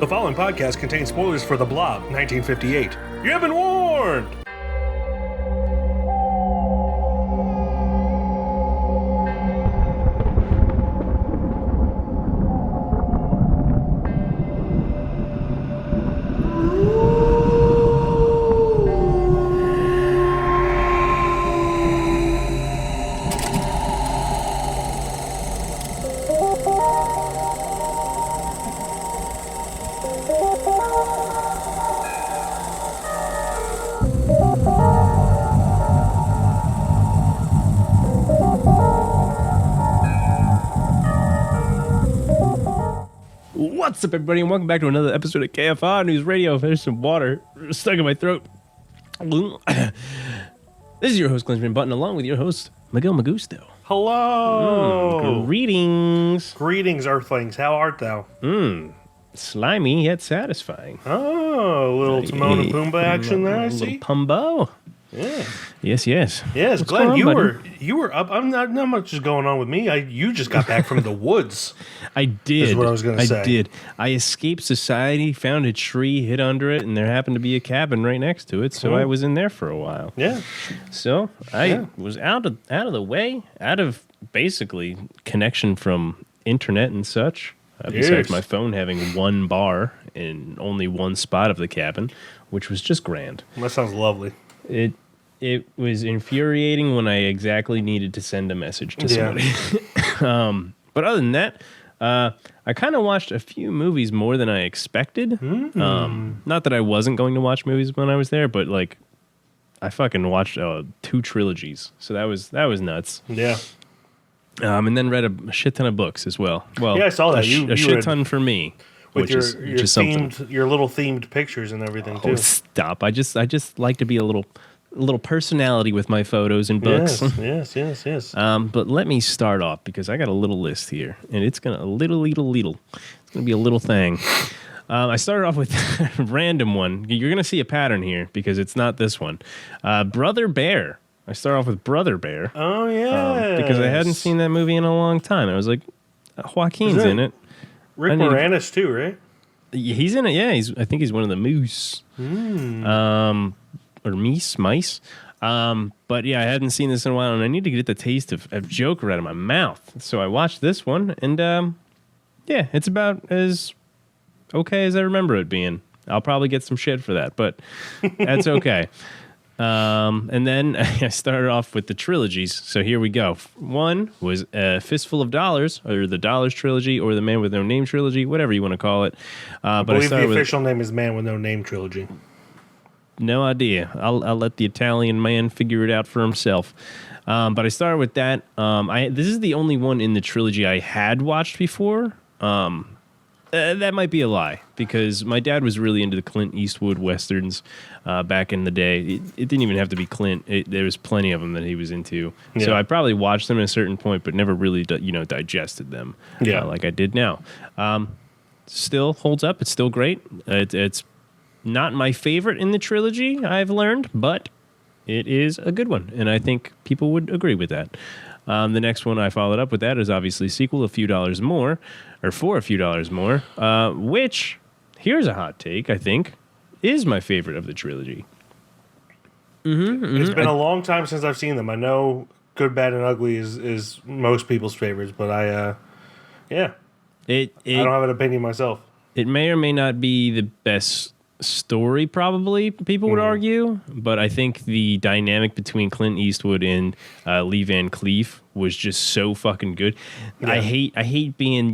The following podcast contains spoilers for The Blob, 1958. You have been warned! What's up, everybody, and welcome back to another episode of KFR News Radio. There's some water stuck in my throat. This is your host, Klinsman Button, along with your host, Miguel Magusto. Hello! Greetings. Greetings, Earthlings. How art thou? Slimy yet satisfying. Oh, a little Timon and Pumbaa action there, I see. Little Pumbo. Yeah. Yes. Yes, What's Glenn, going on, you were up. I'm not much is going on with me. You just got back from the woods. I did. Is what I was going to say. I did. I escaped society, found a tree, hid under it, and there happened to be a cabin right next to it, so I was in there for a while. Yeah. So I was out of the way, out of basically connection from internet and such. Besides my phone having one bar in only one spot of the cabin, which was just grand. That sounds lovely. It was infuriating when I exactly needed to send a message to somebody. But other than that, I kind of watched a few movies more than I expected. Not that I wasn't going to watch movies when I was there, but like I fucking watched 2 trilogies, so that was nuts. Yeah. And then read a shit ton of books as well. Well, yeah, I saw that. A shit ton for me. With your something. your little themed pictures and everything too. Oh, stop! I just like to be a little personality with my photos and books. Yes. But let me start off because I got a little list here, and it's gonna It's gonna be a little thing. I started off with a random one. You're gonna see a pattern here because it's not this one. Brother Bear. I start off with Brother Bear. Oh yeah. Because I hadn't seen that movie in a long time. I was like, Joaquin's in it. Rick Moranis too, right? He's in it. Yeah, I think he's one of the moose. Or mice. But yeah, I hadn't seen this in a while, and I need to get the taste of Joker out of my mouth. So I watched this one, and yeah, it's about as okay as I remember it being. I'll probably get some shit for that, but that's okay. And then I started off with the trilogies. So here we go. One was Fistful of Dollars, or the Dollars trilogy, or the Man with No Name trilogy, whatever you want to call it. I believe the official name is Man with No Name trilogy. No idea. I'll let the Italian man figure it out for himself. But I started with that. This is the only one in the trilogy I had watched before. That might be a lie, because my dad was really into the Clint Eastwood westerns back in the day. It didn't even have to be Clint. There was plenty of them that he was into. Yeah. So I probably watched them at a certain point, but never really digested them like I did now. Still holds up. It's still great. It's not my favorite in the trilogy, I've learned, but it is a good one, and I think people would agree with that. The next one I followed up with that is obviously sequel, A Few Dollars More, or For a Few Dollars More, which, here's a hot take, I think, is my favorite of the trilogy. It's been a long time since I've seen them. I know Good, Bad, and Ugly is most people's favorites, but I don't have an opinion myself. It may or may not be the best story, probably, people would argue, but I think the dynamic between Clint Eastwood and Lee Van Cleef was just so fucking good. Yeah. I hate being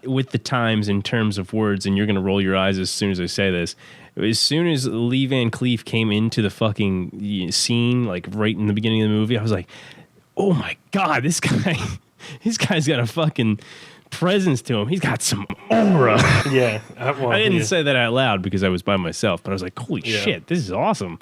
with the times in terms of words, and you're gonna roll your eyes as soon as I say this. As soon as Lee Van Cleef came into the fucking scene, like right in the beginning of the movie, I was like, oh my god, this guy's got a fucking presence to him. He's got some aura. Yeah. I didn't say that out loud because I was by myself, but I was like, holy shit, this is awesome.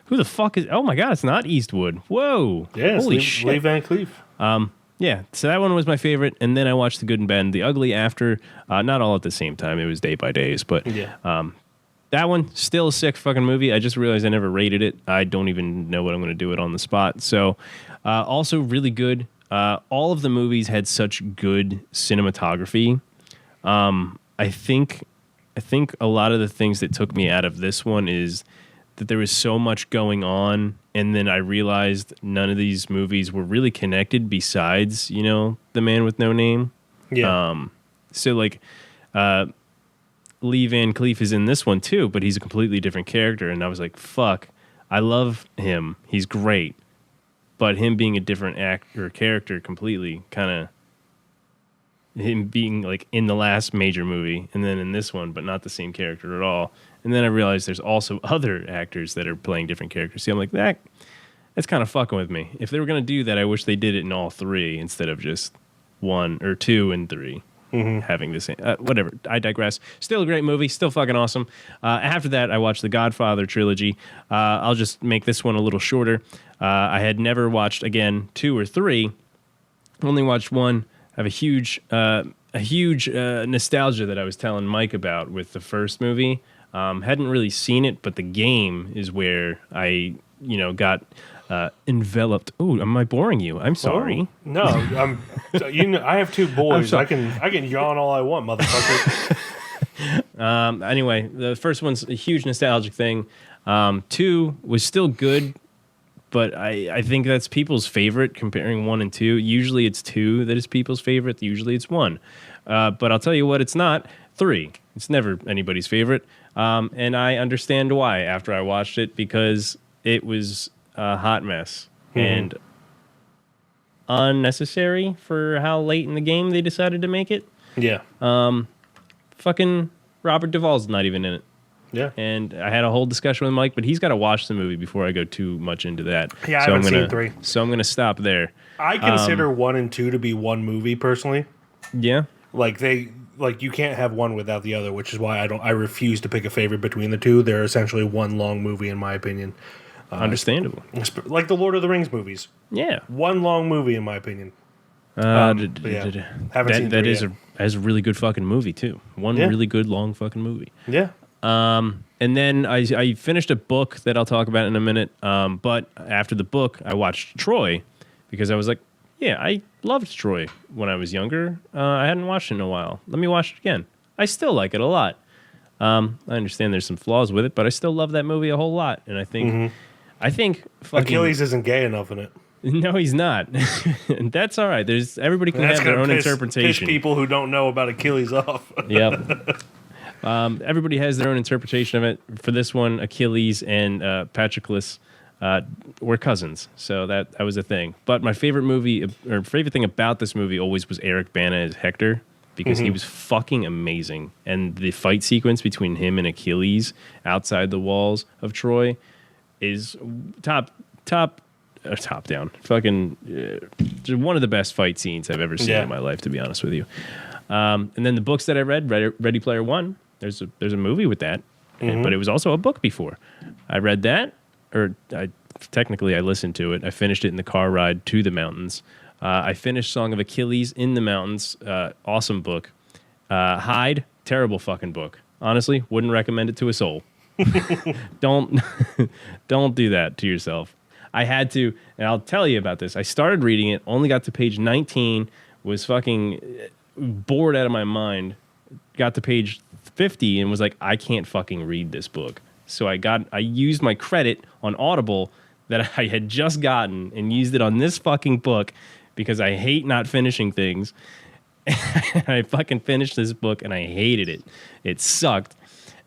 Who the fuck is... Oh my god, it's not Eastwood. Whoa. Yeah, holy shit. Lee Van Cleef. Yeah, so that one was my favorite, and then I watched The Good and Bad and the Ugly after. Not all at the same time. It was day by days, but that one, still a sick fucking movie. I just realized I never rated it. I don't even know what I'm going to do it on the spot. So, also really good. All of the movies had such good cinematography. I think I think a lot of the things that took me out of this one is that there was so much going on, and then I realized none of these movies were really connected besides, you know, The Man with No Name. Yeah. So like Lee Van Cleef is in this one too, but he's a completely different character, and I was like, fuck, I love him. He's great. But him being a different actor or character completely kind of him being like in the last major movie and then in this one, but not the same character at all. And then I realized there's also other actors that are playing different characters. See, I'm like, that's kind of fucking with me. If they were going to do that, I wish they did it in all three instead of just 1 or 2 and 3 having the same. Whatever. I digress. Still a great movie. Still fucking awesome. After that, I watched the Godfather trilogy. I'll just make this one a little shorter. I had never watched, again, 2 or 3. Only watched 1. I have a huge nostalgia that I was telling Mike about with the first movie. Hadn't really seen it, but the game is where I, got enveloped. Oh, am I boring you? I'm sorry. Oh, no, I have 2 boys. I can yawn all I want, motherfucker. Anyway, the first one's a huge nostalgic thing. 2 was still good, but I think that's people's favorite comparing 1 and 2. Usually it's 2 that is people's favorite. Usually it's 1. But I'll tell you what, it's not 3. It's never anybody's favorite. And I understand why after I watched it, because it was a hot mess and unnecessary for how late in the game they decided to make it. Yeah. Fucking Robert Duvall's not even in it. Yeah. And I had a whole discussion with Mike, but he's got to watch the movie before I go too much into that. Yeah, I haven't seen 3. So I'm going to stop there. I consider 1 and 2 to be one movie personally. Yeah. Like you can't have one without the other, which is why I refuse to pick a favorite between the 2. They're essentially one long movie in my opinion. Understandable. Like the Lord of the Rings movies. Yeah. One long movie in my opinion. Haven't seen 3 yet. Is a really good fucking movie too. Really good long fucking movie. Yeah. And then I finished a book that I'll talk about in a minute. But after the book, I watched Troy because I was like, yeah, I loved Troy when I was younger. I hadn't watched it in a while. Let me watch it again. I still like it a lot. I understand there's some flaws with it, but I still love that movie a whole lot. And I think fucking Achilles isn't gay enough in it. No, he's not. And that's all right. Everybody can have their own interpretation. Piss people who don't know about Achilles off. Yep. Everybody has their own interpretation of it. For this one, Achilles and Patroclus were cousins, so that was a thing. But my favorite thing about this movie always was Eric Bana as Hector, because he was fucking amazing. And the fight sequence between him and Achilles outside the walls of Troy is top down. Fucking one of the best fight scenes I've ever seen in my life, to be honest with you. And then the books that I read, Ready Player One, there's a movie with that, but it was also a book before. I read that, or I listened to it. I finished it in the car ride to the mountains. I finished Song of Achilles in the mountains. Awesome book. Hyde, terrible fucking book. Honestly, wouldn't recommend it to a soul. Don't do that to yourself. I had to, and I'll tell you about this. I started reading it, only got to page 19, was fucking bored out of my mind. Got to page 50 and was like, I can't fucking read this book. So I used my credit on Audible that I had just gotten and used it on this fucking book because I hate not finishing things. I fucking finished this book and I hated it. It sucked.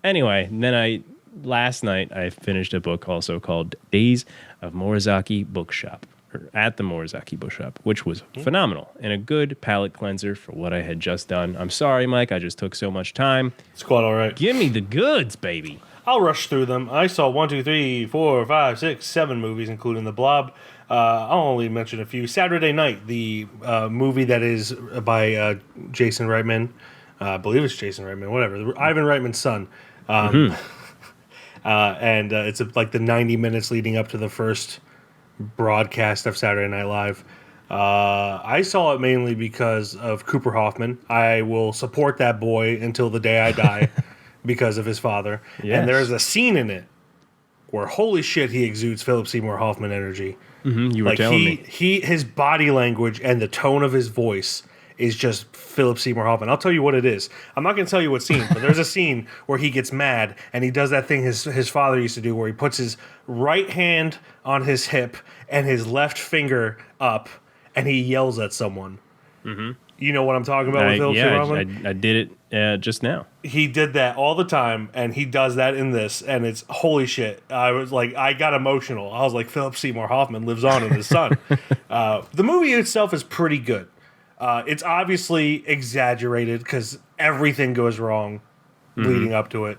Anyway, then last night I finished a book also called Days of Morizaki Bookshop, or At the Morizaki Bookshop, which was phenomenal and a good palate cleanser for what I had just done. I'm sorry, Mike, I just took so much time. It's quite all right. Give me the goods, baby. I'll rush through them. I saw 1, 2, 3, 4, 5, 6, 7 movies, including The Blob. I'll only mention a few. Saturday Night, the movie that is by Jason Reitman. I believe it's Jason Reitman, whatever. Ivan Reitman's son. And it's like the 90 minutes leading up to the first broadcast of Saturday Night Live. I saw it mainly because of Cooper Hoffman. I will support that boy until the day I die because of his father. Yes. And there's a scene in it where, holy shit, he exudes Philip Seymour Hoffman energy. You were telling me. His body language and the tone of his voice is just Philip Seymour Hoffman. I'll tell you what it is. I'm not going to tell you what scene, but there's a scene where he gets mad and he does that thing his father used to do, where he puts his right hand on his hip and his left finger up, and he yells at someone. Mm-hmm. You know what I'm talking about with Philip Seymour Hoffman? I did it just now. He did that all the time, and he does that in this, and it's holy shit. I was like, I got emotional. I was like, Philip Seymour Hoffman lives on in his son. The movie itself is pretty good. It's obviously exaggerated because everything goes wrong leading up to it.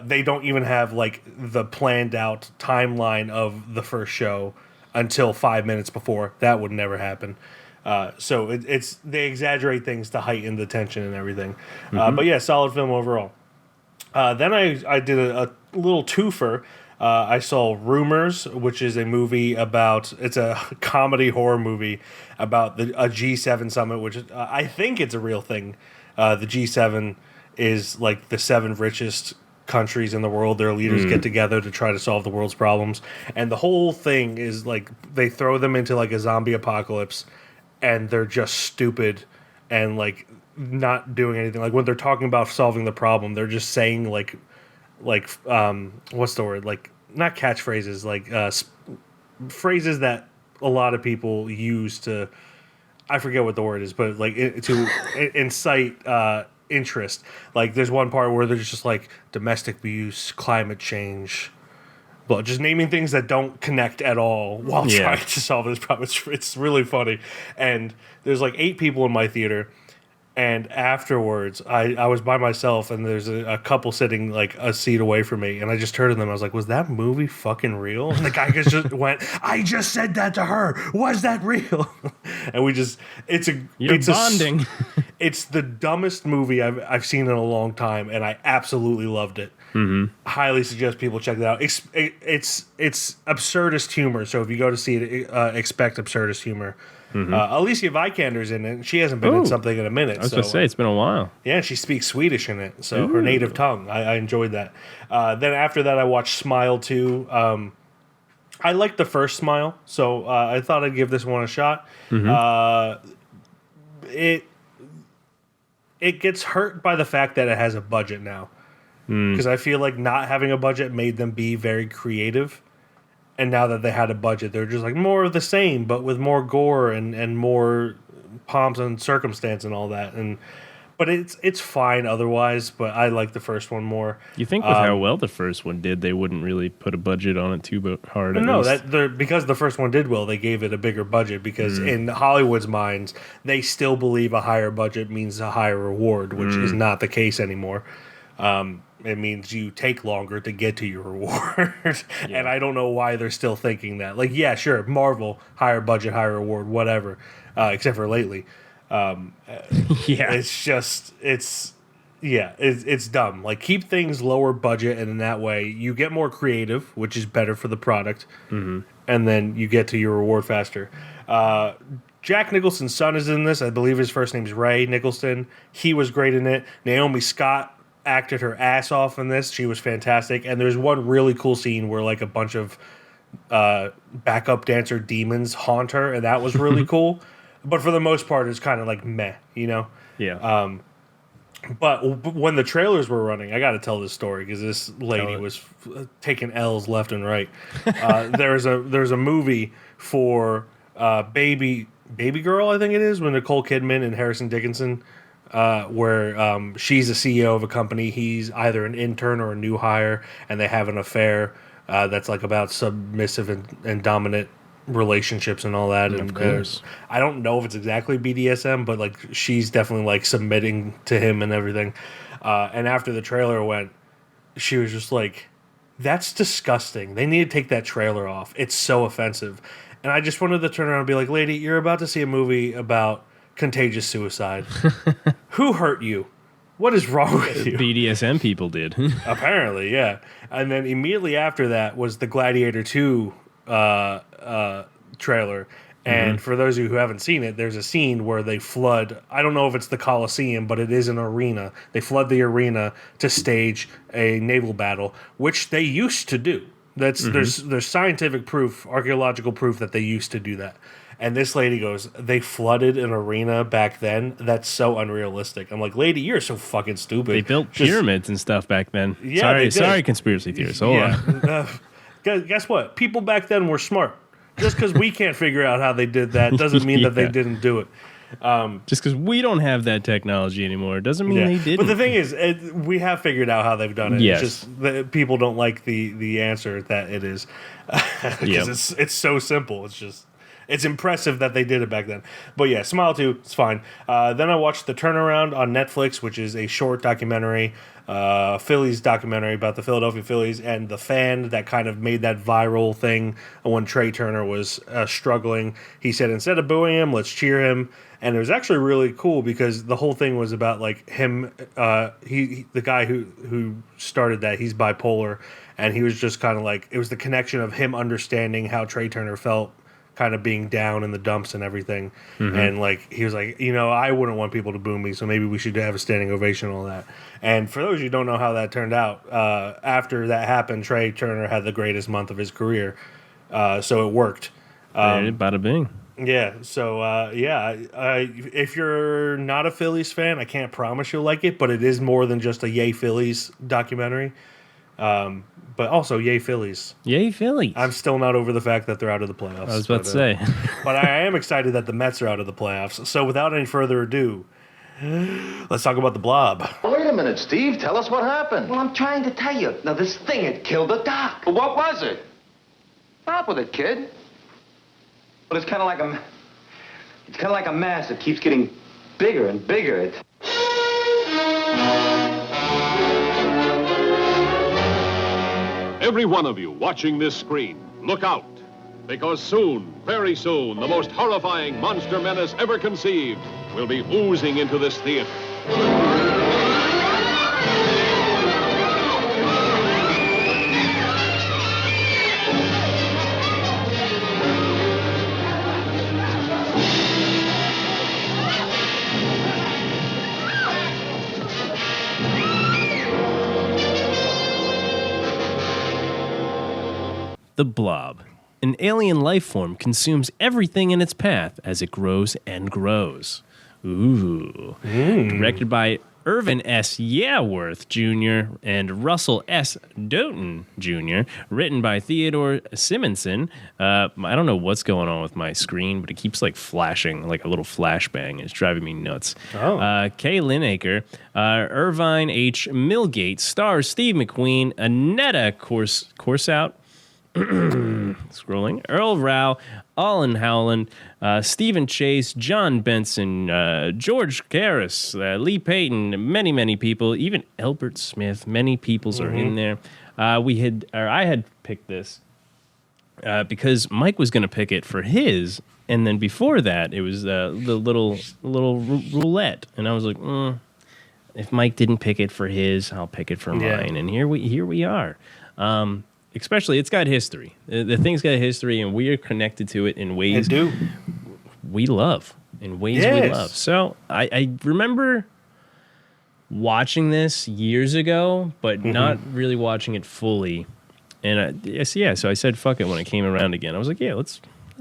They don't even have like the planned out timeline of the first show until 5 minutes before. That would never happen. So it's they exaggerate things to heighten the tension and everything. But yeah, solid film overall. Then I did a little twofer. I saw Rumors, which is a movie about, it's a comedy horror movie about a G7 summit, which I think it's a real thing. The G7 is like the 7 richest countries in the world. Their leaders get together to try to solve the world's problems. And the whole thing is like they throw them into like a zombie apocalypse, and they're just stupid and like not doing anything. Like when they're talking about solving the problem, they're just saying like what's the word? Like not catchphrases, like phrases that a lot of people use to, I forget what the word is, but like to incite interest. Like there's one part where they're just like domestic abuse, climate change, but just naming things that don't connect at all while trying to solve this problem. It's really funny. And there's like 8 people in my theater. And afterwards, I was by myself, and there's a couple sitting like a seat away from me. And I just turned to them. I was like, was that movie fucking real? And the guy just went, I just said that to her. Was that real? And we just, You're bonding. It's the dumbest movie I've seen in a long time. And I absolutely loved it. Mm-hmm. Highly suggest people check that out. It's absurdist humor. So if you go to see it, expect absurdist humor. Mm-hmm. Alicia Vikander's in it. She hasn't been in something in a minute. I was going to say, it's been a while. Yeah, she speaks Swedish in it, so her native tongue. I enjoyed that. Then after that, I watched Smile 2. I liked the first Smile, so I thought I'd give this one a shot. Mm-hmm. It gets hurt by the fact that it has a budget now. Because I feel like not having a budget made them be very creative. And now that they had a budget, they're just like more of the same, but with more gore and more pomps and circumstance and all that. But it's fine otherwise. But I like the first one more. You think with how well the first one did, they wouldn't really put a budget on it too hard? No, because the first one did well, they gave it a bigger budget. Because in Hollywood's minds, they still believe a higher budget means a higher reward, which is not the case anymore. It means you take longer to get to your reward. And I don't know why they're still thinking that. Like, yeah, sure, Marvel, higher budget, higher reward, whatever, except for lately. It's just, it's dumb. Like, keep things lower budget, and in that way, you get more creative, which is better for the product, and then you get to your reward faster. Jack Nicholson's son is in this. I believe his first name's Ray Nicholson. He was great in it. Naomi Scott acted her ass off in this. She was fantastic. And there's one really cool scene where like a bunch of backup dancer demons haunt her, and that was really cool. But for the most part, it's kind of like meh, you know? Yeah. But when the trailers were running, I got to tell this story because this lady was taking L's left and right. There's a movie for Baby Girl, I think it is, with Nicole Kidman and Harrison Dickinson. Where she's a CEO of a company. He's either an intern or a new hire, and they have an affair that's like about submissive and dominant relationships and all that. And of course, I don't know if it's exactly BDSM, but like she's definitely like submitting to him and everything. And after the trailer went, she was just like, "That's disgusting. They need to take that trailer off. It's so offensive." And I just wanted to turn around and be like, "Lady, you're about to see a movie about contagious suicide. Who hurt you? What is wrong with you?" BDSM people did. Apparently, yeah. And then immediately after that was the Gladiator 2 trailer. And for those of you who haven't seen it, there's a scene where they flood, I don't know if it's the Colosseum, but it is an arena. They flood the arena to stage a naval battle, which they used to do. There's scientific proof, archaeological proof that they used to do that. And this lady goes, they flooded an arena back then. That's so unrealistic. I'm like, lady, you're so fucking stupid. They built pyramids and stuff back then. Yeah, sorry, conspiracy theorists. Hold on. Guess what? People back then were smart. Just because we can't figure out how they did that doesn't mean that they didn't do it. Just because we don't have that technology anymore doesn't mean they didn't. But the thing is, we have figured out how they've done it. Yes. It's just that people don't like the answer that it is. Because it's so simple. It's impressive that they did it back then. But yeah, Smile 2, it's fine. Then I watched The Turnaround on Netflix, which is a short documentary, Phillies documentary about the Philadelphia Phillies and the fan that kind of made that viral thing when Trey Turner was struggling. He said, instead of booing him, let's cheer him. And it was actually really cool because the whole thing was about like him, the guy who started that, he's bipolar. And he was just kind of like, it was the connection of him understanding how Trey Turner felt, kind of being down in the dumps and everything. And like he was like, I wouldn't want people to boo me, so maybe we should have a standing ovation and all that. And for those of you who don't know how that turned out, after that happened, Trey Turner had the greatest month of his career, so it worked. Bada bing. Yeah, so if you're not a Phillies fan, I can't promise you'll like it, but it is more than just a Yay Phillies documentary. But also, yay Phillies. Yay Phillies. I'm still not over the fact that they're out of the playoffs. I was about to say. But I am excited that the Mets are out of the playoffs. So without any further ado, let's talk about the Blob. Wait a minute, Steve. Tell us what happened. Well, I'm trying to tell you. Now, this thing had killed the doc. Well, what was it? Stop with it, kid. But it's kind of like a mass that keeps getting bigger and bigger. Every one of you watching this screen, look out. Because soon, very soon, the most horrifying monster menace ever conceived will be oozing into this theater. The Blob. An alien life form consumes everything in its path as it grows and grows. Ooh. Directed by Irvin S. Yaworth Jr. and Russell S. Doughton Jr. Written by Theodore Simonson. I don't know what's going on with my screen, but it keeps like flashing, like a little flashbang. It's driving me nuts. Kay Lineker, Irvine H. Milgate, stars Steve McQueen, Annetta Corsout, scrolling, Earl Rao, Alan Howland, Stephen Chase, John Benson, George Karras, Lee Payton, many people, even Albert Smith. Many peoples are in there. I had picked this because Mike was going to pick it for his, and then before that, it was the little roulette, and I was like, if Mike didn't pick it for his, I'll pick it for mine, and here we are. Especially, it's got history. The thing's got history, and we are connected to it in ways we love. In ways we love. So I remember watching this years ago, but not really watching it fully. And so I said, "Fuck it." When it came around again, I was like, "Yeah, let's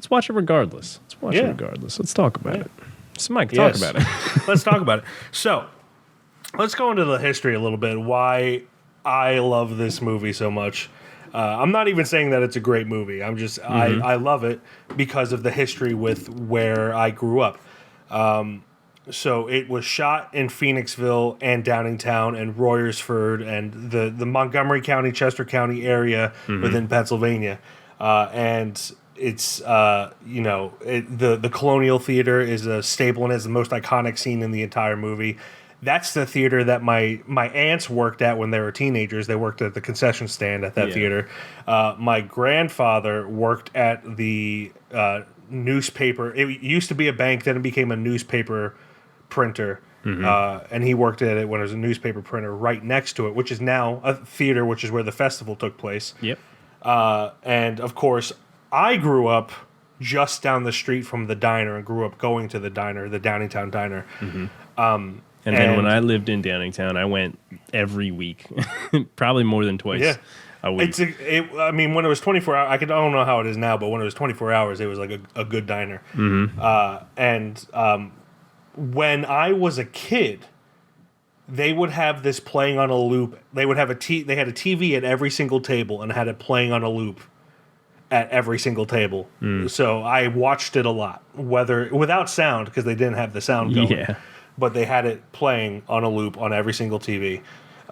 watch it regardless. Let's watch it regardless. Let's talk about it." So, Mike, talk about it. Let's talk about it. So, let's go into the history a little bit. Why I love this movie so much. I'm not even saying that it's a great movie. I'm just I love it because of the history with where I grew up. So it was shot in Phoenixville and Downingtown and Royersford and the Montgomery County, Chester County area within Pennsylvania. And it's the Colonial Theater is a staple and is the most iconic scene in the entire movie. That's the theater that my aunts worked at when they were teenagers. They worked at the concession stand at that theater. My grandfather worked at the newspaper. It used to be a bank, then it became a newspaper printer. And he worked at it when it was a newspaper printer right next to it, which is now a theater, which is where the festival took place. Yep. And, of course, I grew up just down the street from the diner and grew up going to the diner, the Downingtown Diner. And then when I lived in Downingtown, I went every week, probably more than twice. a week. I mean, when it was 24 hours, I don't know how it is now, but when it was 24 hours, it was like a good diner. When I was a kid, they would have this playing on a loop. They would have they had a TV at every single table and had it playing on a loop at every single table. So I watched it a lot, without sound because they didn't have the sound going. Yeah. But they had it playing on a loop on every single TV.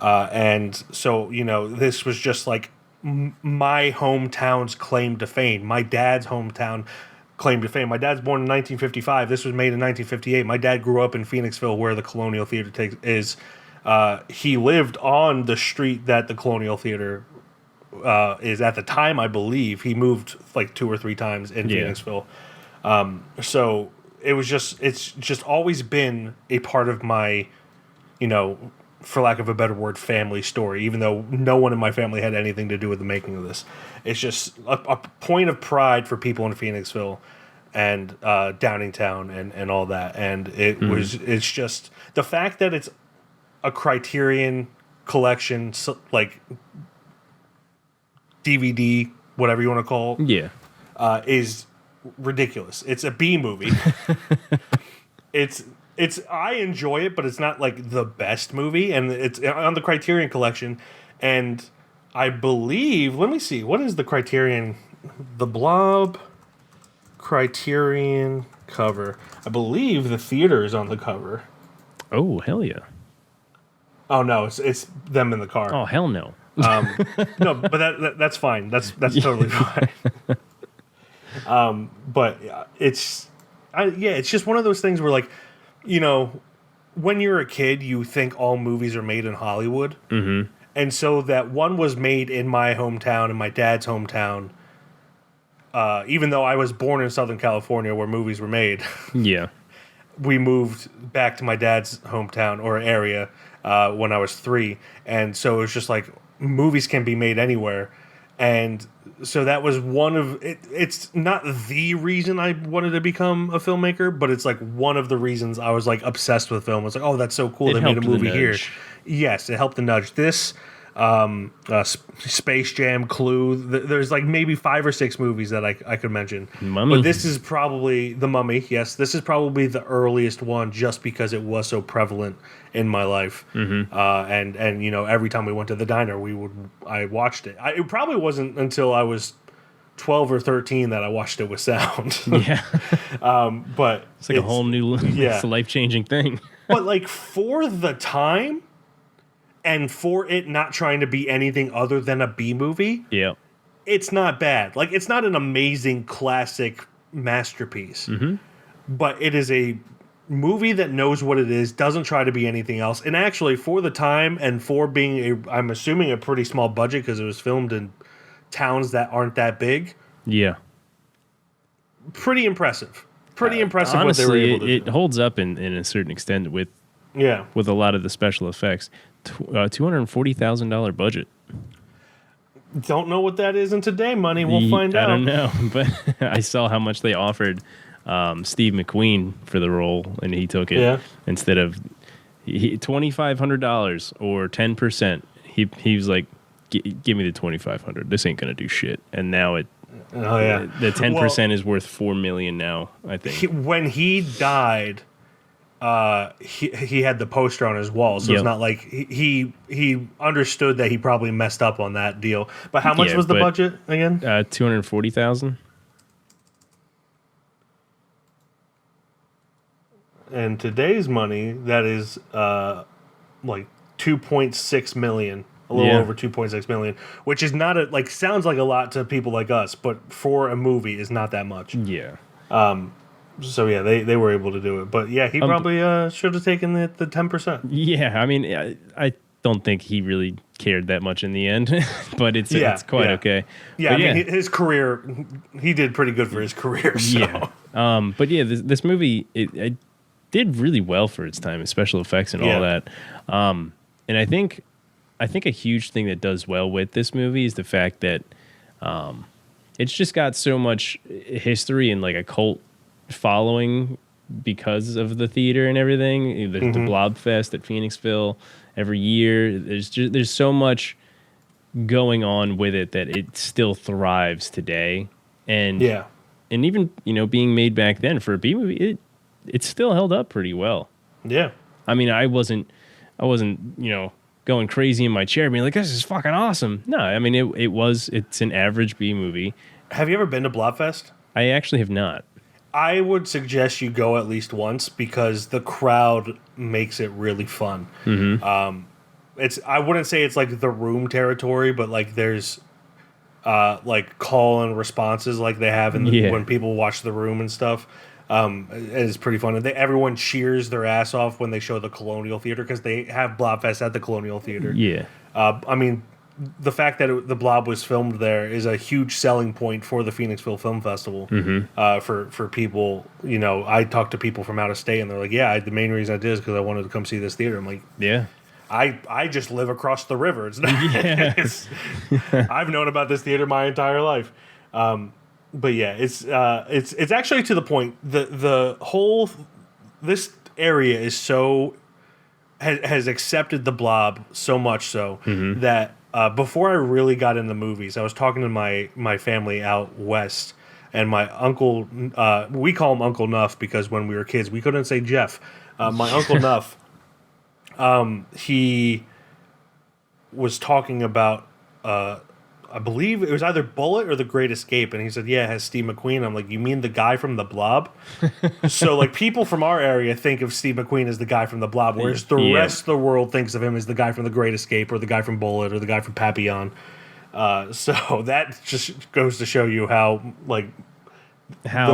And so, this was just like my hometown's claim to fame. My dad's hometown claim to fame. My dad's born in 1955. This was made in 1958. My dad grew up in Phoenixville, where the Colonial Theater is. He lived on the street that the Colonial Theater is at the time, I believe. He moved like 2 or 3 times in Phoenixville. So it's just always been a part of my, for lack of a better word, family story, even though no one in my family had anything to do with the making of this. It's just a point of pride for people in Phoenixville and Downingtown and all that. And it's just the fact that it's a Criterion collection, like DVD, whatever you want to call it, is ridiculous. It's a B movie. It's I enjoy it, but it's not like the best movie, and it's on the Criterion collection. And I believe, let me see, what is the Criterion, the Blob Criterion cover? I believe the theater is on the cover. Oh, hell yeah. Oh no, it's them in the car. Oh, hell no. No, but that's fine. That's totally fine. But it's just one of those things where, like, when you're a kid, you think all movies are made in Hollywood. Mm-hmm. And so that one was made in my hometown, in my dad's hometown, even though I was born in Southern California where movies were made. Yeah. We moved back to my dad's hometown or area when I was 3. And so it was just like, movies can be made anywhere. And so that was one of it. It's not the reason I wanted to become a filmmaker, but it's like one of the reasons I was like obsessed with film. It's like, oh, that's so cool. They made a movie here. Yes, it helped the nudge. This, Space Jam, Clue. There's like maybe 5 or 6 movies that I could mention. Mummy. But this is probably The Mummy. Yes, this is probably the earliest one, just because it was so prevalent in my life. Mm-hmm. And every time we went to the diner, I watched it. It probably wasn't until I was 12 or 13 that I watched it with sound. Yeah. But it's like a whole new, it's a life-changing thing. But like, for the time, and for it not trying to be anything other than a B movie, it's not bad. Like, it's not an amazing classic masterpiece, but it is a movie that knows what it is, doesn't try to be anything else. And actually, for the time and for being I'm assuming a pretty small budget, because it was filmed in towns that aren't that big. Yeah. Pretty impressive. Impressive. Honestly, what they were able to do. It holds up in a certain extent with a lot of the special effects. $240,000 budget. Don't know what that is in today money. We'll find out. I don't know, but I saw how much they offered Steve McQueen for the role, and he took it instead of $2,500 or 10%. He was like, "Give me the $2,500. This ain't gonna do shit." And now the 10% is worth $4 million now. I think when he died, he had the poster on his wall, so it's not like he understood that he probably messed up on that deal. But how much was the budget again? $240,000. And today's money, that is like 2.6 million, a little over 2.6 million, which is not sounds like a lot to people like us, but for a movie is not that much. Yeah. So yeah, they were able to do it, but yeah, he probably should have taken the 10%. Yeah, I mean, I don't think he really cared that much in the end, but it's quite okay. Yeah, I mean, his career, he did pretty good for his career. So. Yeah, but yeah, this movie it did really well for its time, special effects and all that. And I think a huge thing that does well with this movie is the fact that it's just got so much history and like a cult following because of the theater and everything. The Blob Fest at Phoenixville every year. There's so much going on with it that it still thrives today. And and even, being made back then for a B movie, it still held up pretty well. Yeah. I mean, I wasn't, going crazy in my chair being like, this is fucking awesome. No, I mean, it's an average B movie. Have you ever been to Blobfest? I actually have not. I would suggest you go at least once because the crowd makes it really fun. Mm-hmm. I wouldn't say it's like the Room territory, but like there's like call and responses like they have when people watch The Room and stuff. It's pretty fun. And everyone cheers their ass off when they show the Colonial Theater because they have Blobfest at the Colonial Theater. Yeah. I mean, the fact that the Blob was filmed there is a huge selling point for the Phoenixville Film Festival. For people, I talked to people from out of state, and they're like, "Yeah, the main reason I did is because I wanted to come see this theater." I'm like, "Yeah, I just live across the river. It's not. I've known about this theater my entire life." But yeah, it's actually to the point. The whole this area is so has accepted the Blob so much so that. Before I really got into movies, I was talking to my family out west, and my uncle, we call him Uncle Nuff because when we were kids, we couldn't say Jeff. My Uncle Nuff, he was talking about, I believe it was either Bullet or The Great Escape, and he said, yeah, it has Steve McQueen. I'm like, you mean the guy from The Blob? So, like, people from our area think of Steve McQueen as the guy from The Blob, whereas the rest of the world thinks of him as the guy from The Great Escape or the guy from Bullet or the guy from Papillon. So that just goes to show you how the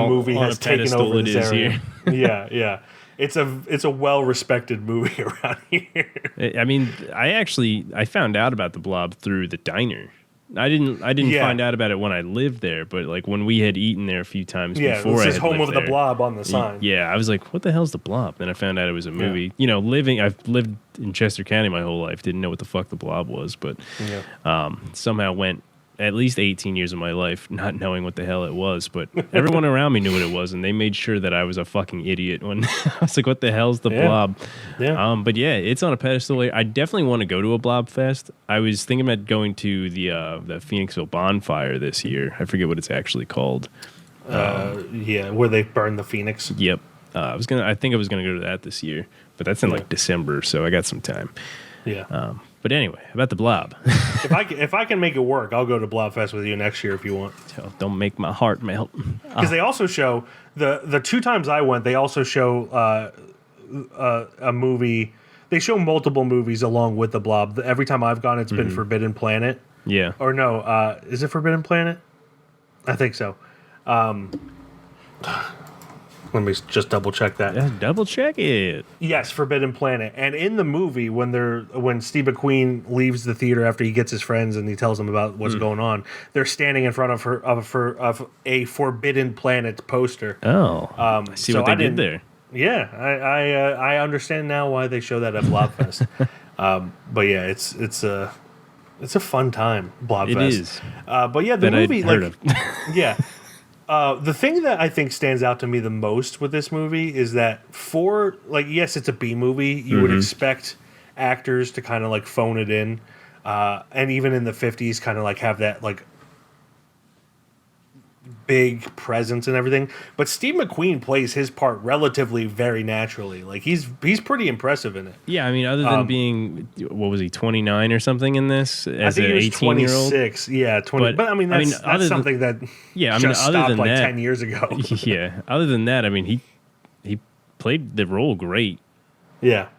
movie has taken over this area. Yeah. It's a well-respected movie around here. I mean, I found out about The Blob through The Diner. I didn't find out about it when I lived there, but like when we had eaten there a few times before I had home of lived there, the Blob on the sign. Yeah, I was like, what the hell's the Blob? Then I found out it was a movie. I've lived in Chester County my whole life, didn't know what the fuck the Blob was, but somehow went at least 18 years of my life not knowing what the hell it was, but everyone around me knew what it was, and they made sure that I was a fucking idiot when I was like, what the hell's the Blob? Yeah. But yeah, it's on a pedestal. I definitely want to go to a Blob Fest. I was thinking about going to the Phoenixville Bonfire this year. I forget what it's actually called. Where they burn the Phoenix. Yep. I think I was gonna go to that this year, but that's in like December, so I got some time. Yeah. But anyway, about the Blob. If I can make it work, I'll go to Blobfest with you next year if you want. Don't make my heart melt. Because they also show the 2 times I went, they also show a movie. They show multiple movies along with the Blob. Every time I've gone, it's been Forbidden Planet. Yeah. Or no, is it Forbidden Planet? I think so. Let me just double check that. Yeah, double check it. Yes, Forbidden Planet. And in the movie, when Steve McQueen leaves the theater after he gets his friends and he tells them about what's going on, they're standing in front of a Forbidden Planet poster. Oh, I see what they did there. Yeah, I understand now why they show that at Blobfest. But yeah, it's a fun time. Blobfest. It is. But yeah, the movie yeah. The thing that I think stands out to me the most with this movie is that yes, it's a B movie. You would expect actors to kind of like phone it in, and even in the 50s, kind of like have that like big presence and everything. But Steve McQueen plays his part relatively very naturally. Like he's pretty impressive in it. Yeah, I mean, other than being, what was he, 29 or something in this as an 18-year-old? 26. Yeah, 20. But I mean, that's something that just stopped like 10 years ago. Yeah, other than that, I mean, he played the role great. Yeah.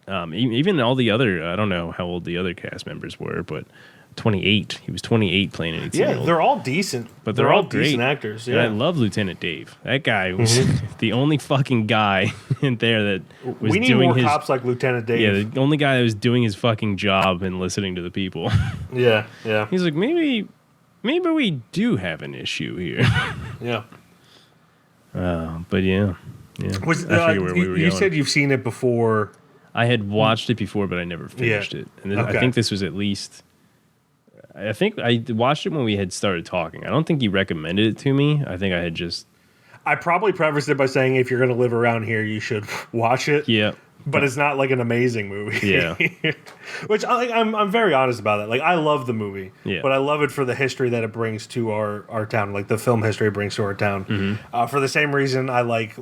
Even all the other, I don't know how old the other cast members were, but 28. He was 28 playing an 18-year-old. Yeah, they're all decent. But they're all decent actors. Yeah. And I love Lieutenant Dave. That guy was the only fucking guy in there that was we need doing more cops like Lieutenant Dave. Yeah, the only guy that was doing his fucking job and listening to the people. Yeah. He's like, maybe we do have an issue here. Yeah. But yeah. I forget where we were you going. said you've seen it before. I had watched it before, but I never finished it. And I think this was at least... I think I watched it when we had started talking. I don't think he recommended it to me. I think I probably prefaced it by saying if you're going to live around here, you should watch it. Yeah. but it's not like an amazing movie. Yeah. Which I'm very honest about that. Like I love the movie, Yeah. but I love it for the history that it brings to our town, like the film history it brings to our town. For the same reason I like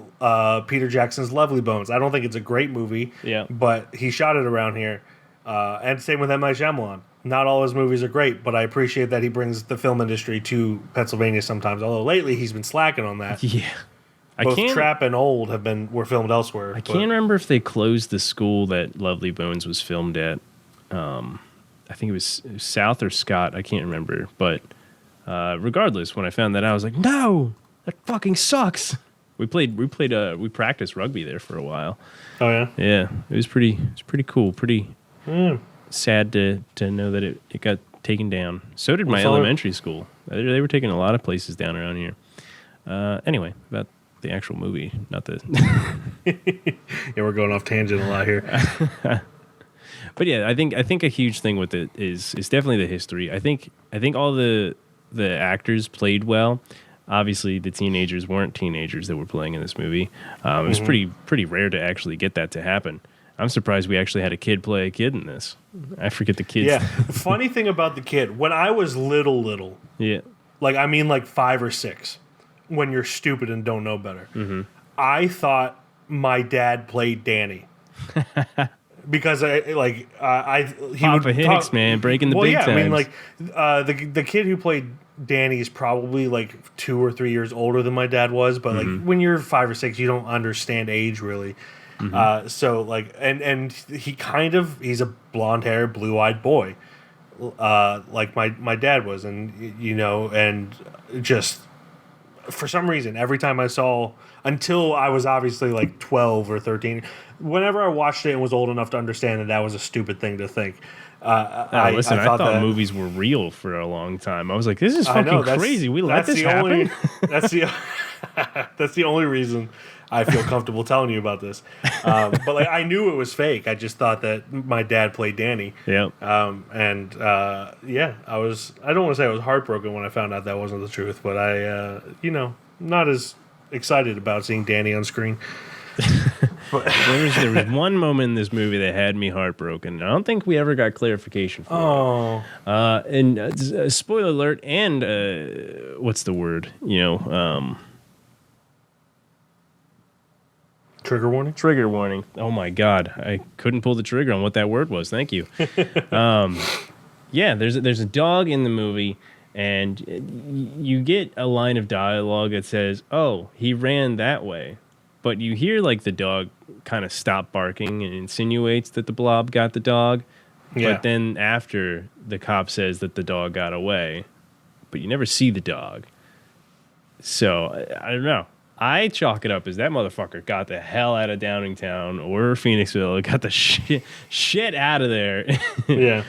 Peter Jackson's Lovely Bones. I don't think it's a great movie, Yeah. but he shot it around here. And same with M. Night Shyamalan. Not all his movies are great, but I appreciate that he brings the film industry to Pennsylvania sometimes. Although lately he's been slacking on that. Yeah. Both Trap and Old were filmed elsewhere. I can't remember if they closed the school that Lovely Bones was filmed at. I think it was South or Scott. I can't remember. But regardless, when I found that out, I was like, no, that fucking sucks. We practiced rugby there for a while. Oh yeah, yeah. It was pretty cool. Pretty sad to know that it got taken down. So did my elementary school. They were taking a lot of places down around here. Anyway, about the actual movie, not the. Yeah, we're going off tangent a lot here. But yeah, I think a huge thing with it is definitely the history. I think all the actors played well. Obviously, the teenagers weren't teenagers that were playing in this movie. It was pretty rare to actually get that to happen. I'm surprised we actually had a kid play a kid in this. I forget the kids. Yeah, funny thing about the kid, when I was little, yeah, like 5 or 6, when you're stupid and don't know better, I thought my dad played Danny. Because he Papa would Hicks, talk, man, breaking the big times. I mean, like the kid who played Danny is probably like 2 or 3 years older than my dad was, but like when you're 5 or 6, you don't understand age really. So like, and he's a blonde haired, blue eyed boy, like my dad was, and and just for some reason, every time I saw, until I was obviously like 12 or 13, whenever I watched it and was old enough to understand that was a stupid thing to think. I thought movies were real for a long time. I was like, this is fucking crazy. We let this happen? That's the only reason I feel comfortable telling you about this. But like, I knew it was fake. I just thought that my dad played Danny. Yeah. I don't want to say I was heartbroken when I found out that wasn't the truth, but I, not as excited about seeing Danny on screen. There was one moment in this movie that had me heartbroken. I don't think we ever got clarification for it. And spoiler alert, and what's the word? Trigger warning? Trigger warning. Oh my God. I couldn't pull the trigger on what that word was. Thank you. Yeah, there's a dog in the movie, and you get a line of dialogue that says, oh, he ran that way. But you hear like the dog kind of stop barking and insinuates that the Blob got the dog. Yeah. But then after, the cop says that the dog got away, but you never see the dog. So I don't know. I chalk it up as that motherfucker got the hell out of Downingtown or Phoenixville, got the shit out of there. Yeah.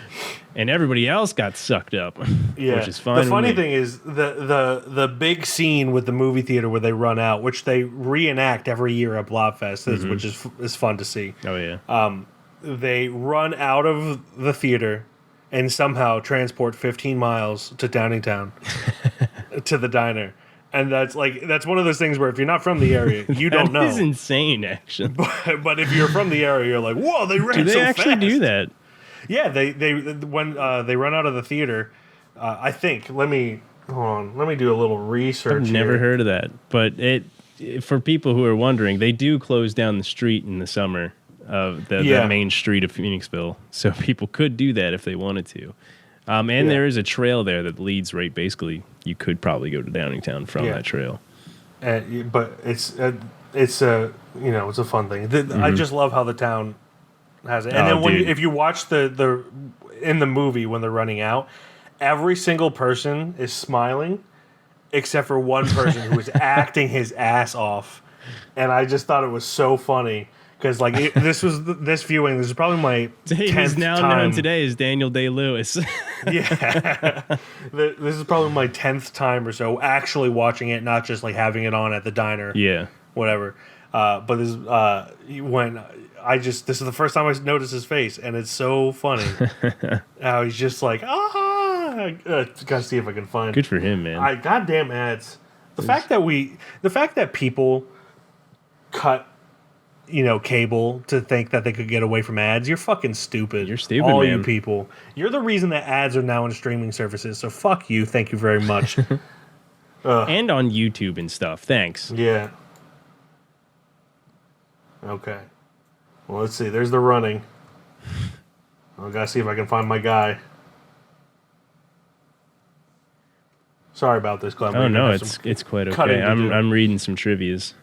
And everybody else got sucked up, which is fine. The funny thing is the big scene with the movie theater where they run out, which they reenact every year at Blobfest, which is fun to see. Oh yeah. They run out of the theater and somehow transport 15 miles to Downingtown to the diner. And that's one of those things where if you're not from the area, you don't know. That is insane, actually. But if you're from the area, you're like, whoa, they ran so fast. Do they actually do that? Yeah, when they run out of the theater, I think. Let me do a little research. I've never heard of that, but for people who are wondering, they do close down the street in the summer of the main street of Phoenixville, so people could do that if they wanted to. There is a trail there that leads right. Basically, you could probably go to Downingtown from that trail. But it's a fun thing. I just love how the town has it. And then if you watch the in the movie when they're running out, every single person is smiling except for one person who is acting his ass off, and I just thought it was so funny. Because this viewing, this is probably my 10th He's now time. known today as Daniel Day-Lewis. Yeah. This is probably my 10th time or so actually watching it, not just like having it on at the diner. Yeah. Whatever. But this this is the first time I noticed his face, and it's so funny. How he's just like, gotta see if I can find. Good for him, man. Goddamn ads. The fact that people cut cable to think that they could get away from ads. You're fucking stupid. You're stupid, all man. you people. You're the reason that ads are now in streaming services. So fuck you. Thank you very much. And on YouTube and stuff. Thanks. Yeah. Okay. Well, let's see. There's the running. I gotta see if I can find my guy. Sorry about this, Glenn. Oh no, it's quite okay. I'm reading some trivias.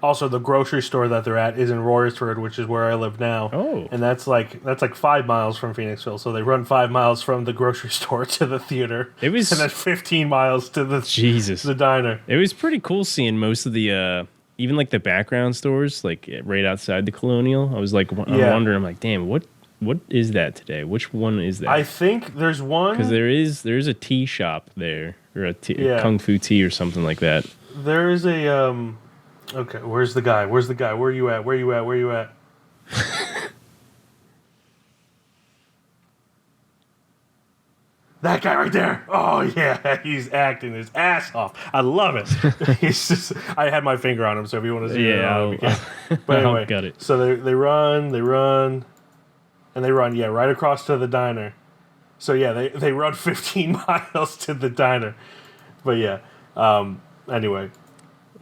Also, the grocery store that they're at is in Royersford, which is where I live now. Oh. And that's like 5 miles from Phoenixville. So they run 5 miles from the grocery store to the theater. It was, and then 15 miles to the diner. It was pretty cool seeing most of the even like the background stores like right outside the Colonial. I was like I'm wondering, I'm like, damn, what is that today? Which one is that? I think there's one because there is a tea shop there or a kung fu tea or something like that. There is a okay, where's the guy? Where are you at? Where are you at? That guy right there. Oh yeah, he's acting his ass off. I love it. I had my finger on him, so if you want to see it, but anyway, got it. So they run, right across to the diner. So yeah, they run 15 miles to the diner. But yeah, anyway.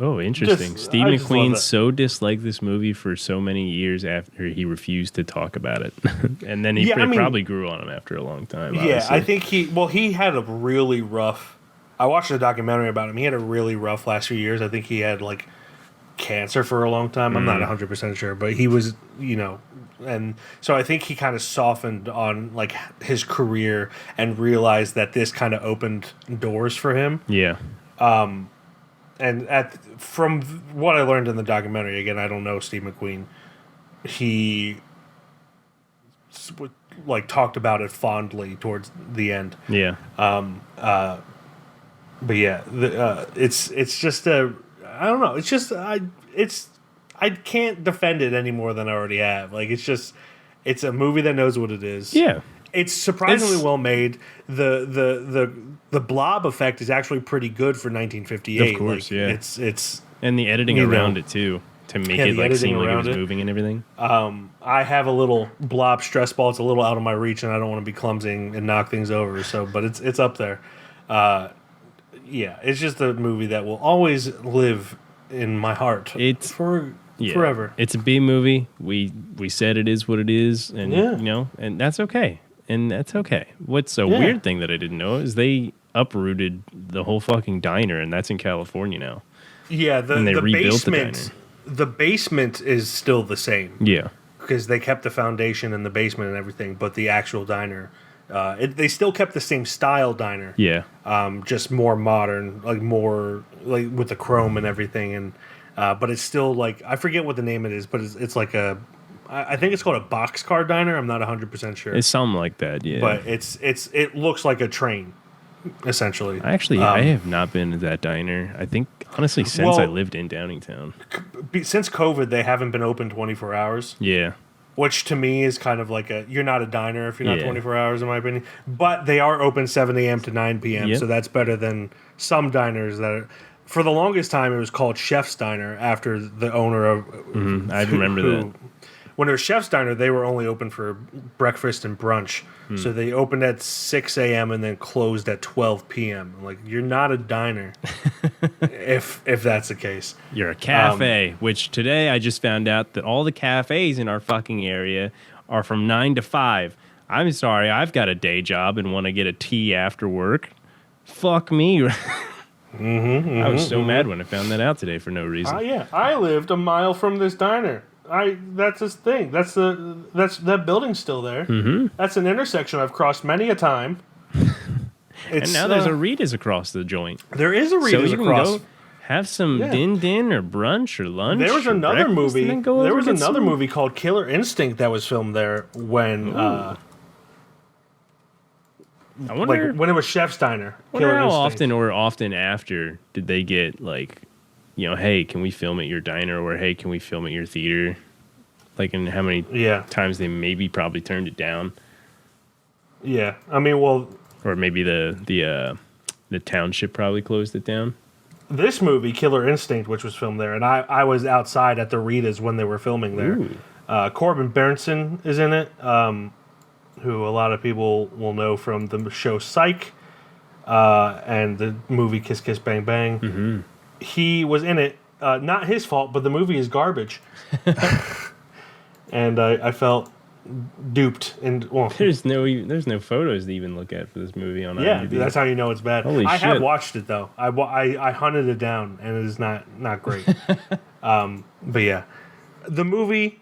Oh, interesting. Steve McQueen so disliked this movie for so many years after he refused to talk about it. And then he probably grew on him after a long time. Yeah, obviously. I think he had a really rough... I watched a documentary about him. He had a really rough last few years. I think he had, like, cancer for a long time. I'm not 100% sure, but he was, and so I think he kind of softened on, like, his career and realized that this kind of opened doors for him. Yeah. And from what I learned in the documentary, again, I don't know Steve McQueen, he talked about it fondly towards the end. Yeah. But yeah, it's just I don't know. It's just I can't defend it any more than I already have. Like it's a movie that knows what it is. Yeah. It's surprisingly well made. The Blob effect is actually pretty good for 1958. Of course, yeah. It's and the editing around it too to make it like seem like it was moving and everything. I have a little Blob stress ball. It's a little out of my reach, and I don't want to be clumsy and knock things over. So, but it's up there. Yeah, it's just a movie that will always live in my heart. It's forever. It's a B movie. We said it is what it is, and and that's okay. And that's okay. What's a weird thing that I didn't know is they uprooted the whole fucking diner, and that's in California now. Yeah, and they rebuilt basement. The diner. The basement is still the same. Yeah, because they kept the foundation and the basement and everything, but the actual diner, they still kept the same style diner. Yeah, just more modern, more with the chrome and everything, and but it's still like I forget what the name it is, but it's like a. I think it's called a boxcar diner. I'm not 100% sure. It's something like that, yeah. But it looks like a train, essentially. I have not been to that diner. I think honestly since I lived in Downingtown. Since COVID, they haven't been open 24 hours. Yeah. Which to me is kind of like you're not a diner if you're not 24 hours, in my opinion. But they are open 7 a.m. to 9 p.m. So that's better than some diners that are. For the longest time, it was called Chef's Diner after the owner of. I remember that. When it was Chef's Diner, they were only open for breakfast and brunch. So they opened at 6 a.m. and then closed at 12 p.m. I'm like, you're not a diner if that's the case. You're a cafe, which today I just found out that all the cafes in our fucking area are from 9 to 5. I'm sorry, I've got a day job and want to get a tea after work. Fuck me. I was so mad when I found that out today for no reason. Yeah, I lived a mile from this diner. That's this thing. That building's still there. Mm-hmm. That's an intersection I've crossed many a time. And now there's a Rita's across the joint. There is a Rita's across. Can go have some din or brunch or lunch. There was another movie. There was another movie called Killer Instinct that was filmed there when. I wonder when it was Chef's Diner. Wonder how often or often after did they get hey, can we film at your diner, or hey, can we film at your theater? And how many times they probably turned it down. Yeah, I mean, well, or maybe the the township probably closed it down. This movie, Killer Instinct, which was filmed there, and I was outside at the Ritas when they were filming there. Corbin Bernsen is in it, who a lot of people will know from the show Psych and the movie Kiss Kiss Bang Bang. Mm-hmm. He was in it. Not his fault, but the movie is garbage. And I felt duped. And there's no photos to even look at for this movie on IMDb. That's how you know it's bad. Holy I shit. have watched it though. I hunted it down, and it is not great. But yeah, the movie,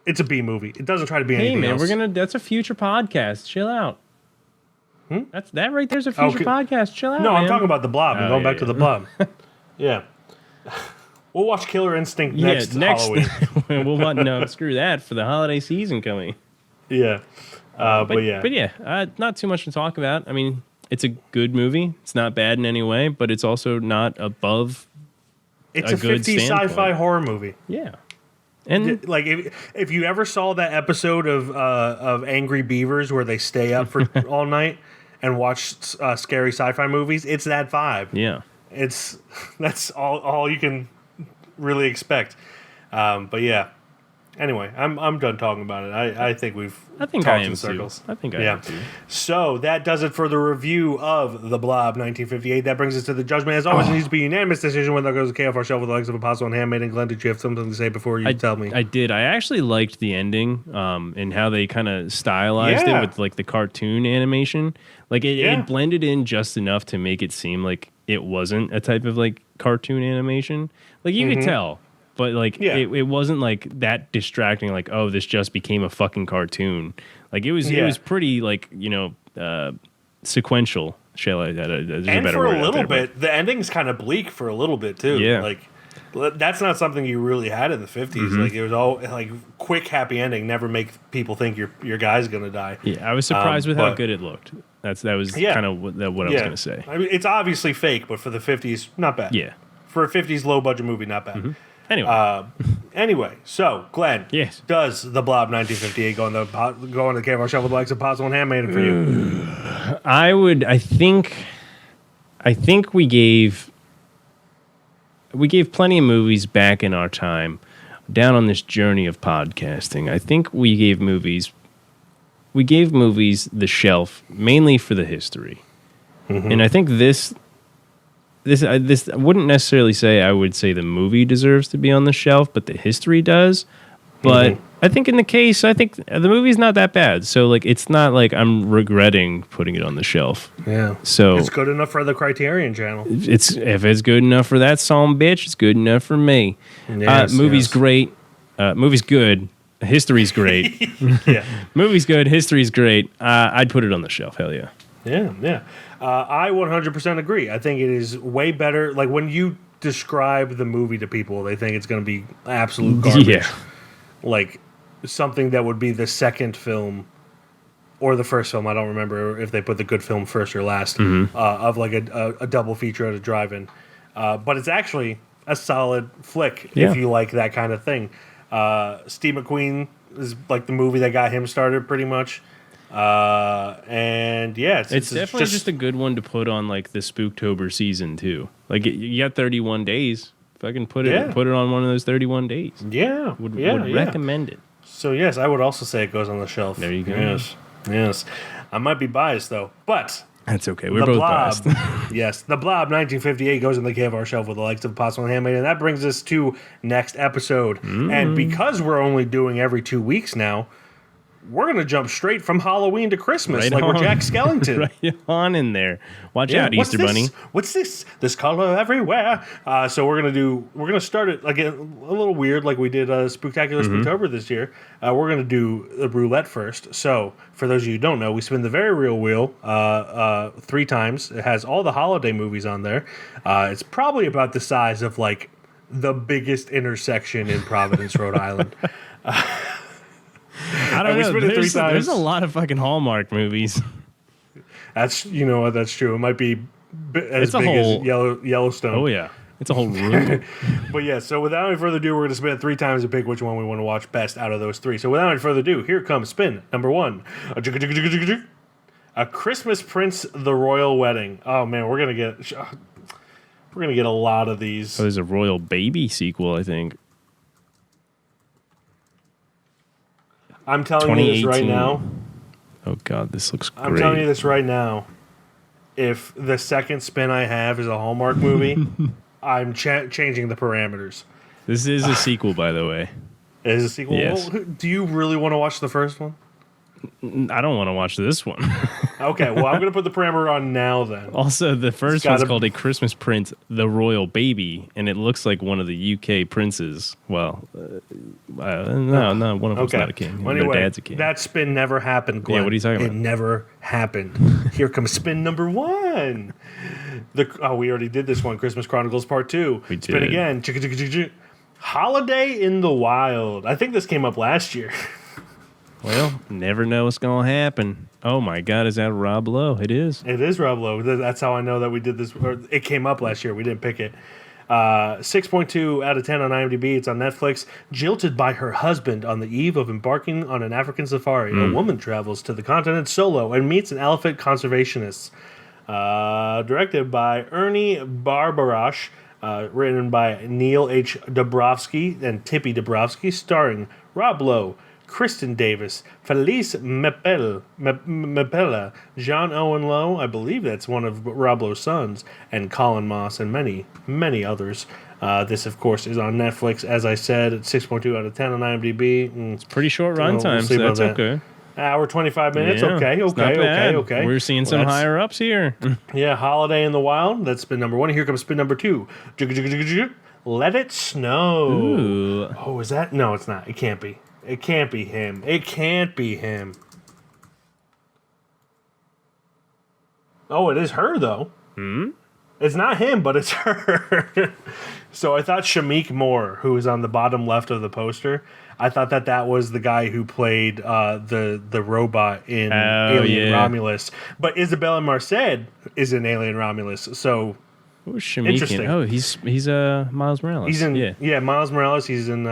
it's a B movie. It doesn't try to be anything else. Hey man, that's a future podcast. Chill out. That right there's a future podcast. Chill out. No, man. I'm talking about the Blob. I'm going back to the Blob. Yeah. We'll watch Killer Instinct next Halloween. No, screw that for the holiday season coming. Yeah. But not too much to talk about. I mean, it's a good movie. It's not bad in any way, but it's also not above. It's a good 50s sci-fi horror movie. Yeah. And like if you ever saw that episode of Angry Beavers where they stay up for all night and watch scary sci-fi movies, it's that vibe. Yeah. That's all you can really expect. But yeah. Anyway, I'm done talking about it. I think talked I in am circles. too. I think I am too. So that does it for the review of The Blob 1958. That brings us to the judgment. As always, it needs to be a unanimous decision when that goes to KFR Shelf with the likes of Apostle and Handmaid. And Glenn, did you have something to say before you tell me? I did. I actually liked the ending and how they kind of stylized it with like the cartoon animation. Like it blended in just enough to make it seem like it wasn't a type of like cartoon animation. Like you could tell. But, like, it wasn't, like, that distracting, like, oh, this just became a fucking cartoon. Like, it was pretty, like, sequential. And for a little bit, the ending's kind of bleak for a little bit, too. Yeah. Like, that's not something you really had in the 50s. Mm-hmm. Like, it was all, like, quick, happy ending. Never make people think your guy's going to die. Yeah, I was surprised with how good it looked. That was kind of what I was going to say. I mean, it's obviously fake, but for the 50s, not bad. Yeah. For a 50s low-budget movie, not bad. Mm-hmm. Anyway, so Glenn, yes, does The Blob 1958 go on the KFR Shelf with the likes of Apostle and Handmaid for you? I think we gave plenty of movies back in our time down on this journey of podcasting. I think we gave movies the shelf mainly for the history, and I think this I wouldn't necessarily say I would say the movie deserves to be on the shelf, but the history does. But I think in the case, I think the movie's not that bad. So like, it's not like I'm regretting putting it on the shelf. Yeah. So it's good enough for the Criterion Channel. If it's good enough for that song, bitch, it's good enough for me. Yes, movie's great. Movie's good. History's great. Yeah. Movie's good. History's great. I'd put it on the shelf. Hell yeah. Yeah. I 100% agree. I think it is way better. Like when you describe the movie to people, they think it's going to be absolute garbage. Yeah. Like something that would be the second film or the first film. I don't remember if they put the good film first or last of like a double feature at a drive-in. But it's actually a solid flick if you like that kind of thing. Steve McQueen is like the movie that got him started pretty much. And yeah, it's definitely just a good one to put on like the Spooktober season too. Like you got 31 days. If I can put it on one of those 31 days. Yeah. Would recommend it. So yes, I would also say it goes on the shelf. There you go. Yes. I might be biased though, but that's okay. We're both Blob, biased. Yes, The Blob 1958 goes on the KFR shelf with the likes of Apostle and Handmaid, and that brings us to next episode. And because we're only doing every 2 weeks now, we're going to jump straight from Halloween to Christmas, we're Jack Skellington. Right on in there. Watch out, Easter Bunny. What's this? This color everywhere. So we're going to start it like a little weird like we did Spooktacular Spooktober this year. We're going to do the roulette first. So for those of you who don't know, we spin the very real wheel 3 times. It has all the holiday movies on there. It's probably about the size of like the biggest intersection in Providence, Rhode Island. I don't know. There's a lot of fucking Hallmark movies. That's true. It might be as big as Yellowstone. Oh yeah, it's a whole room. But yeah, so without any further ado, we're going to spin it 3 times and pick which one we want to watch best out of those 3. So without any further ado, here comes spin number 1. A Christmas Prince, The Royal Wedding. Oh man, we're gonna get a lot of these. Oh, there's a Royal Baby sequel, I think. I'm telling you this right 2018. now. Oh God, this looks great. I'm telling you this right now. If the second spin I have is a Hallmark movie, I'm changing the parameters. This is a sequel, by the way. It is a sequel. Yes. Well, do you really want to watch the first one? I don't want to watch this one. Okay, well, I'm going to put the parameter on now then. Also, the first gotta- one's called A Christmas Prince, The Royal Baby, and it looks like one of the UK princes. Well, no, one of them's Okay. not a king. Well, Their anyway, dad's a king. that spin never happened, Glenn. Yeah, what are you talking It about? never happened. Here comes spin number 1. We already did this one. Christmas Chronicles Part 2. We Spin did. again. Chicka, chicka, chicka, chicka. Holiday in the Wild. I think this came up last year. Well, never know what's going to happen. Oh my God, is that Rob Lowe? It is. It is Rob Lowe. That's how I know that we did this. Or it came up last year. We didn't pick it. 6.2 out of 10 on IMDb. It's on Netflix. Jilted by her husband on the eve of embarking on an African safari, a woman travels to the continent solo and meets an elephant conservationist. Directed by Ernie Barbarash. Written by Neil H. Dabrowski and Tippy Dabrowski. Starring Rob Lowe, Kristen Davis, Felice Mepela, John Owen Lowe, I believe that's one of Rob Lowe's sons, and Colin Moss, and many, many others. This, of course, is on Netflix. As I said, it's 6.2 out of 10 on IMDb. It's Pretty short runtime, we'll see so that's about that. okay. hour 25 minutes. Yeah, Okay. it's not bad. We're seeing some Well, higher ups here. Yeah, Holiday in the Wild. That's spin number 1. Here comes spin number 2. Let It Snow. Ooh. Oh, is that? No, it's not. It can't be. It can't be him. It can't be him. Oh, it is her, though. It's not him, but it's her. So I thought Shamik Moore, who is on the bottom left of the poster, I thought that was the guy who played the robot in Alien Romulus. But Isabella Marced is in Alien Romulus, so... Who's Shamikian? Interesting. Oh, he's Miles Morales. He's in Miles Morales. He's in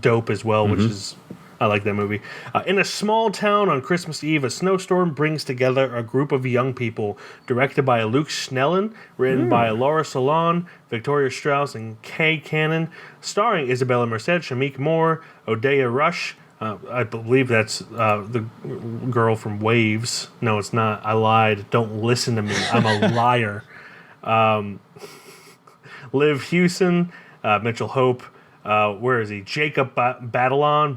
Dope as well, which is I like that movie. In a small town on Christmas Eve, a snowstorm brings together a group of young people. Directed by Luke Schnellen, written by Laura Solon, Victoria Strauss, and Kay Cannon. Starring Isabella Merced, Shamik Moore, Odeya Rush. I believe that's the girl from Waves. No, it's not. I lied. Don't listen to me. I'm a liar. Liv Hewson, Mitchell Hope, where is he? Jacob Batalon,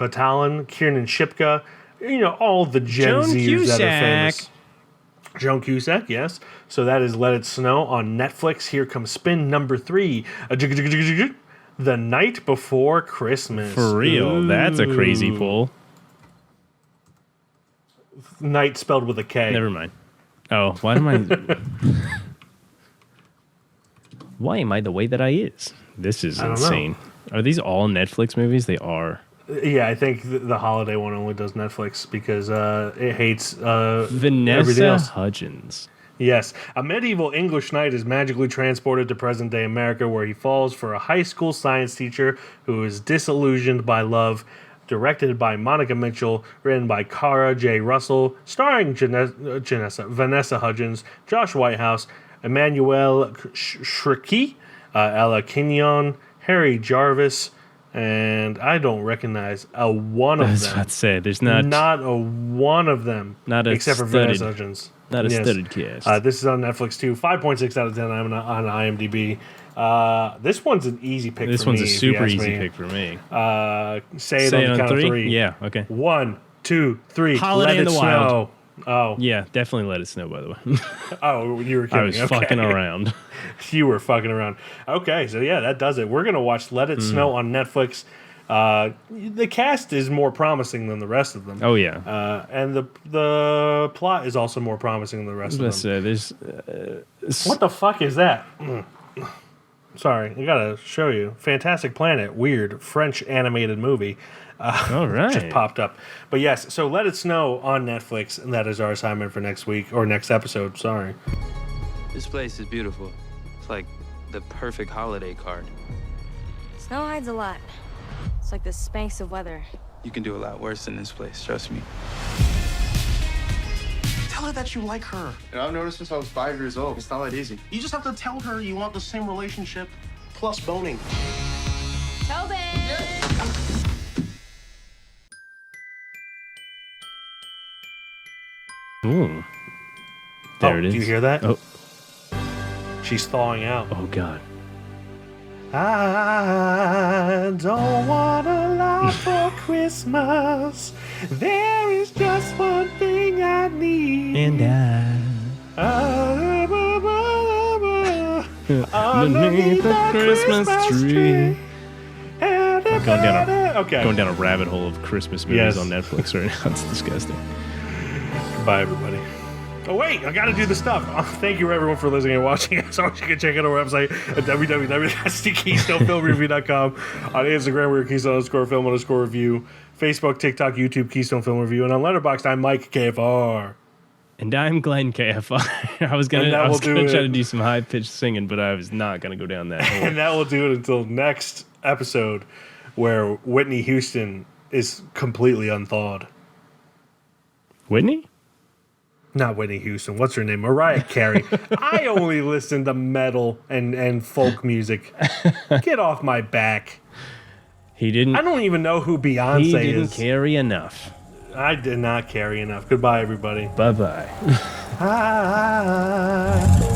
Kiernan Shipka, all the Gen Zers that are famous. Joan Cusack, yes. So that is Let It Snow on Netflix. Here comes spin number 3. The Night Before Christmas. For real. That's a crazy pull. Night spelled with a K. Never mind. Oh, why am I... Why am I the way that I is? This is insane. Are these all Netflix movies? They are. Yeah, I think the holiday one only does Netflix because it hates everything Vanessa else. Hudgens. Yes. A medieval English knight is magically transported to present-day America where he falls for a high school science teacher who is disillusioned by love. Directed by Monica Mitchell, written by Cara J. Russell, starring Vanessa Hudgens, Josh Whitehouse, Emmanuel Shriki, Ella Kinyon, Harry Jarvis, and I don't recognize a one of them. I was about to say, there's not a one of them, except for Vanessa Hudgens. Not a studded cast. This is on Netflix too. 5.6 out of 10 on IMDb. This one's an easy pick. This for one's me, a if you super ask easy me. pick for me. Say it on the count of 3. Yeah, okay. 1, 2, 3. Holiday Let in it the snow. Wild. Oh. Yeah, definitely Let It Snow, by the way. Oh, you were kidding. I was fucking around. You were fucking around. Okay, so yeah, that does it. We're going to watch Let It Snow on Netflix. The cast is more promising than the rest of them. Oh, yeah. And the plot is also more promising than the rest of them. There's... What the fuck is that? Sorry, I gotta show you. Fantastic Planet, weird French animated movie. All right. Just popped up. But yes, so Let It Snow on Netflix, and that is our assignment for next week, or next episode, sorry. This place is beautiful. It's like the perfect holiday card. Snow hides a lot. It's like the Spanx of weather. You can do a lot worse than this place, trust me. Tell Tell her that you like her. You know, I've noticed since I was 5 years old. It's not that easy. You just have to tell her you want the same relationship plus boning. Tobin! Ooh. There it is. Do you hear that? Oh. She's thawing out. Oh, God. I don't want a lot for Christmas. There is just one thing I need. And underneath the Christmas tree. Going down a rabbit hole of Christmas movies on Netflix right now. It's disgusting. Goodbye, everybody. Oh, wait, I got to do the stuff. Thank you, everyone, for listening and watching. As always, you can check out our website at www.KeystoneFilmReview.com. On Instagram, we're Keystone_Film_Review. Facebook, TikTok, YouTube, Keystone Film Review. And on Letterboxd, I'm Mike KFR. And I'm Glenn KFR. I was gonna try to do some high-pitched singing, but I was not going to go down that hole. And that will do it until next episode, where Whitney Houston is completely unthawed. Whitney? Not Whitney Houston. What's her name? Mariah Carey. I only listen to metal and folk music. Get off my back. He didn't. I don't even know who Beyonce is. He didn't carry enough. I did not carry enough. Goodbye, everybody. Bye-bye. Bye.